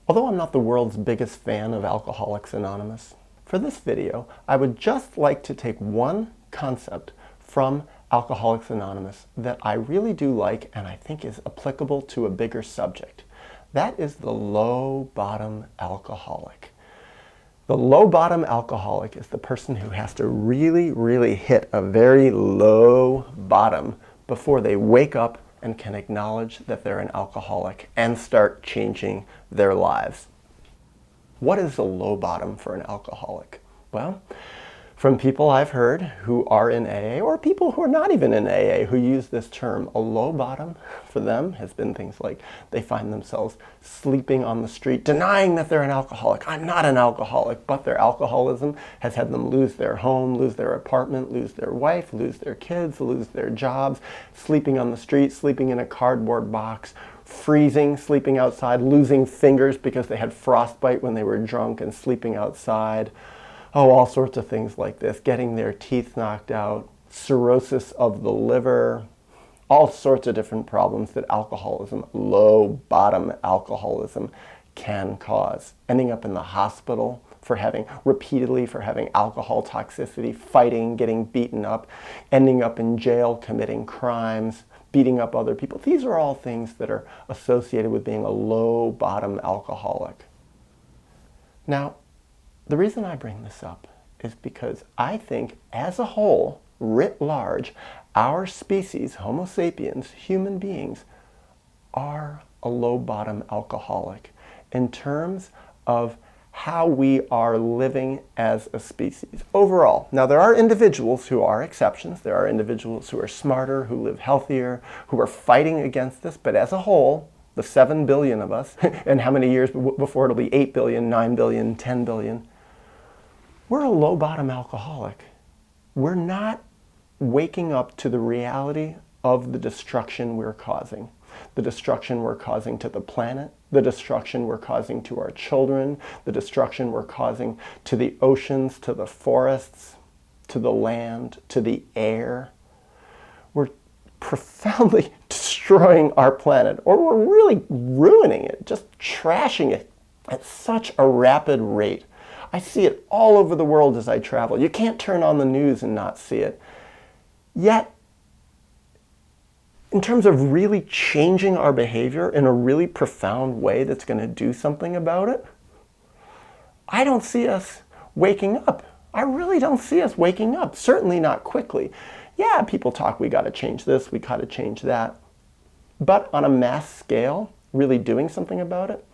Although I'm not the world's biggest fan of Alcoholics Anonymous, for this video, I would just like to take one concept from Alcoholics Anonymous that I really do like and I think is applicable to a bigger subject. That is the low-bottom alcoholic. The low-bottom alcoholic is the person who has to really hit a very low bottom before they wake up and can acknowledge that they're an alcoholic and start changing their lives. What is a low bottom for an alcoholic? Well, from people I've heard who are in AA, or people who are not even in AA who use this term, a low bottom for them has been things like they find themselves sleeping on the street, denying that they're an alcoholic. I'm not an alcoholic, but their alcoholism has had them lose their home, lose their apartment, lose their wife, lose their kids, lose their jobs, sleeping on the street, sleeping in a cardboard box, freezing, sleeping outside, losing fingers because they had frostbite when they were drunk and sleeping outside. Oh, all sorts of things like this, getting their teeth knocked out, cirrhosis of the liver, all sorts of different problems that alcoholism, low bottom alcoholism, can cause. Ending up in the hospital repeatedly for having alcohol toxicity, fighting, getting beaten up, ending up in jail, committing crimes, beating up other people. These are all things that are associated with being a low bottom alcoholic. Now, the reason I bring this up is because I think as a whole, writ large, our species, Homo sapiens, human beings, are a low bottom alcoholic in terms of how we are living as a species overall. Now, there are individuals who are exceptions. There are individuals who are smarter, who live healthier, who are fighting against this, but as a whole, the 7 billion of us, and how many years before it'll be 8 billion, 9 billion, 10 billion, we're a low bottom alcoholic. We're not waking up to the reality of the destruction we're causing. The destruction we're causing to the planet, the destruction we're causing to our children, the destruction we're causing to the oceans, to the forests, to the land, to the air. We're profoundly destroying our planet, or we're really ruining it, just trashing it at such a rapid rate. I see it all over the world as I travel. You can't turn on the news and not see it. Yet, in terms of really changing our behavior in a really profound way that's going to do something about it, I don't see us waking up. I really don't see us waking up, certainly not quickly. Yeah, people talk, we got to change this, we got to change that. But on a mass scale, really doing something about it,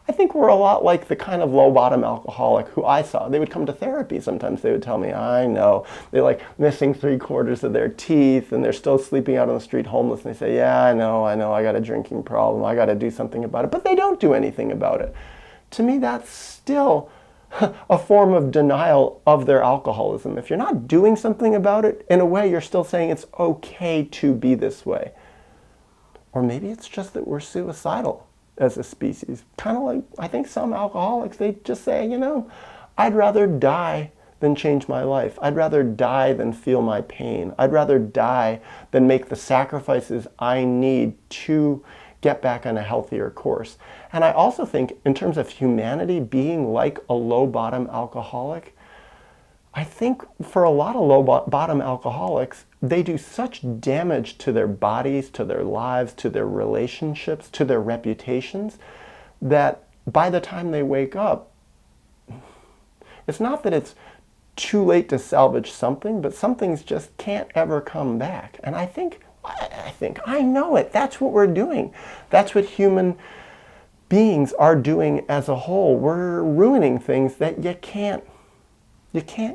I think we're a lot like the kind of low-bottom alcoholic who I saw. They would come to therapy sometimes. They would tell me, I know, they're like missing 3/4 of their teeth and they're still sleeping out on the street homeless. And they say, yeah, I know, I got a drinking problem. I got to do something about it. But they don't do anything about it. To me, that's still a form of denial of their alcoholism. If you're not doing something about it, in a way, you're still saying it's okay to be this way. Or maybe it's just that we're suicidal as a species. Kind of like, I think some alcoholics, they just say, I'd rather die than change my life. I'd rather die than feel my pain. I'd rather die than make the sacrifices I need to get back on a healthier course. And I also think, in terms of humanity being like a low-bottom alcoholic, I think for a lot of low-bottom alcoholics, they do such damage to their bodies, to their lives, to their relationships, to their reputations, that by the time they wake up, it's not that it's too late to salvage something, but some things just can't ever come back. And I know it. That's what we're doing. That's what human beings are doing as a whole. We're ruining things that you can't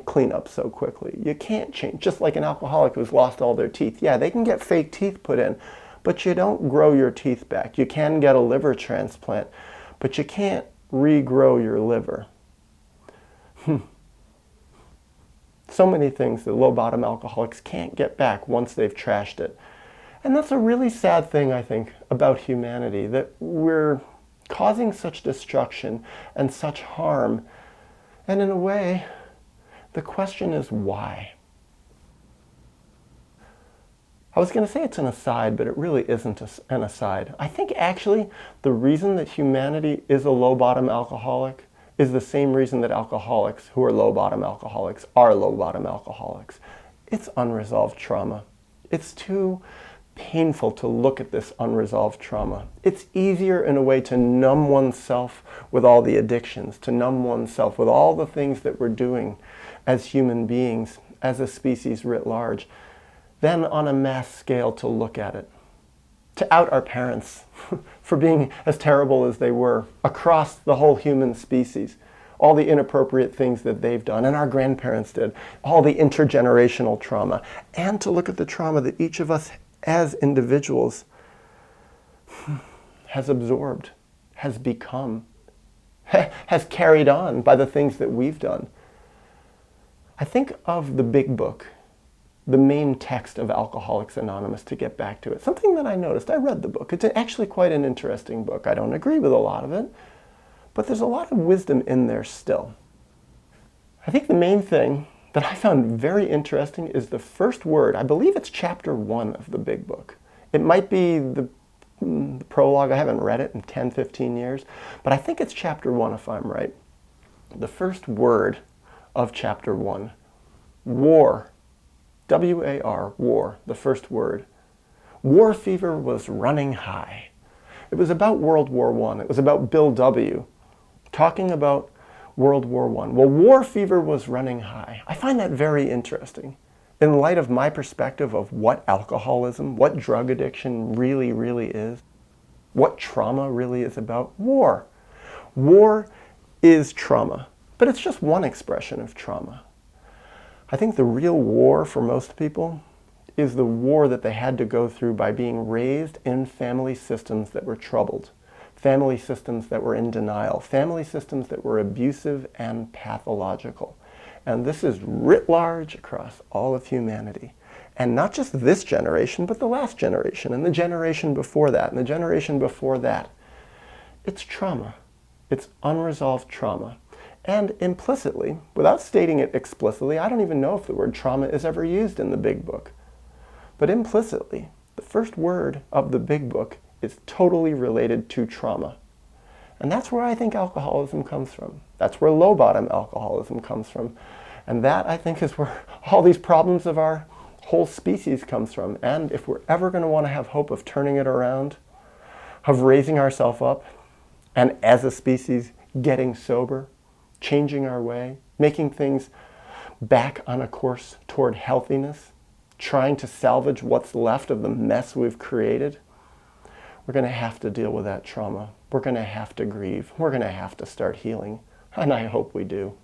clean up so quickly. You can't change. Just like an alcoholic who's lost all their teeth. Yeah, they can get fake teeth put in, but you don't grow your teeth back. You can get a liver transplant, but you can't regrow your liver. So many things that low-bottom alcoholics can't get back once they've trashed it. And that's a really sad thing, I think, about humanity, that we're causing such destruction and such harm. And in a way, the question is why? I was going to say it's an aside, but it really isn't an aside. I think actually the reason that humanity is a low-bottom alcoholic is the same reason that alcoholics who are low-bottom alcoholics are low-bottom alcoholics. It's unresolved trauma. It's too painful to look at this unresolved trauma. It's easier in a way to numb oneself with all the addictions, to numb oneself with all the things that we're doing as human beings, as a species writ large, than on a mass scale to look at it. To out our parents for being as terrible as they were across the whole human species. All the inappropriate things that they've done, and our grandparents did. All the intergenerational trauma. And to look at the trauma that each of us as individuals has absorbed, has become, has carried on by the things that we've done. I think of the big book, the main text of Alcoholics Anonymous, to get back to it. Something that I noticed, I read the book. It's actually quite an interesting book. I don't agree with a lot of it, but there's a lot of wisdom in there still. I think the main thing that I found very interesting is the first word. I believe it's chapter 1 of the big book. It might be the prologue. I haven't read it in 10, 15 years, but I think it's chapter 1 if I'm right. The first word of chapter 1, war. W-A-R, war, the first word. War fever was running high. It was about World War I. It was about Bill W. talking about World War I. Well, war fever was running high. I find that very interesting in light of my perspective of what alcoholism, what drug addiction really, really is, what trauma really is about. War. War is trauma, but it's just one expression of trauma. I think the real war for most people is the war that they had to go through by being raised in family systems that were troubled, family systems that were in denial, family systems that were abusive and pathological. And this is writ large across all of humanity. And not just this generation, but the last generation, and the generation before that, and the generation before that. It's trauma. It's unresolved trauma. And implicitly, without stating it explicitly, I don't even know if the word trauma is ever used in the big book. But implicitly, the first word of the big book is totally related to trauma. And that's where I think alcoholism comes from. That's where low-bottom alcoholism comes from. And that, I think, is where all these problems of our whole species comes from. And if we're ever going to want to have hope of turning it around, of raising ourselves up, and as a species getting sober, changing our way, making things back on a course toward healthiness, trying to salvage what's left of the mess we've created, we're going to have to deal with that trauma. We're going to have to grieve. We're going to have to start healing. And I hope we do.